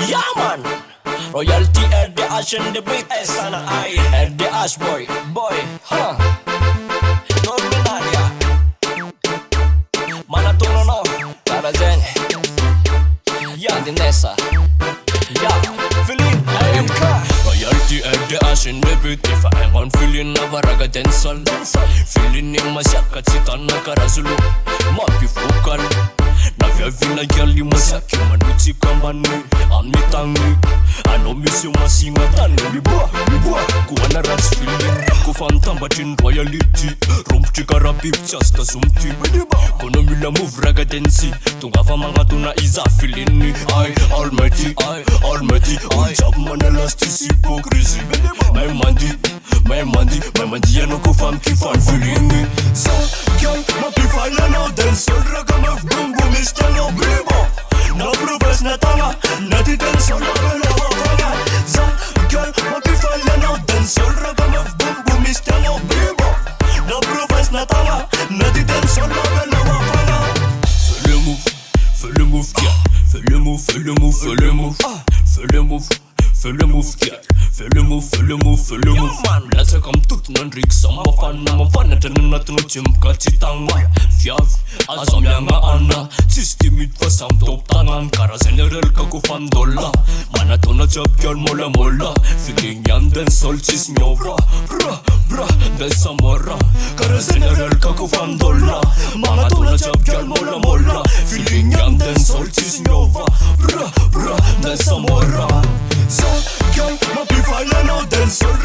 Ja man! Royalty är det Ashen the beat är sana aj. Är det Ashboy, boy, ha. Norminalia Mana tulono, tara zen. Ja, din näsa. Ja, Filin, AMK. Royalty är det Ashen the beat. Ifaengon Filin avaraga densal. Filin yung masyakat si Tanaka Razulu. Mapifukal navyavina gyali masyaky manutsy kambany amin'ny tagny anao misy masigna tany miboa koana ratsy Filin kofa nitambatry ny royalty rompotry karaha biby tsy azo tazomity koana mila move raga densy tonga fa magnatona iza Filin ay almighty olo jiaby manalasy tsisy hypocrisie may mandy anao kofa mikifany Filin za gyal mampifaly anao dansol raga mavibombo misy tanao bibo na province na tagna na ty dansol avelavavagna za gyal mampifaly anao dansol raga mavibombo misy tanao bibo na province na tagna na ty dansol avelavavagna. Fais le move, gars. Fais le move, fais le move, fais le move. Fais le move, fais le move, gars. Fais le move, fais le move, fais le move. Latsa kam tut nan riksa mafana tanana tnutim katitanga. Fiav azamyanga ana. Sistemit fasam top tangan kara general kakufam dolla. Mana tona chapyal mola. Filin yan den sol chis nyova. Bra den samora. Kara general kakufam dolla. Mana tona chapyal mola. Filin yan den sol chis nyova. Bra den samora. So gyal mapifaly anao dansol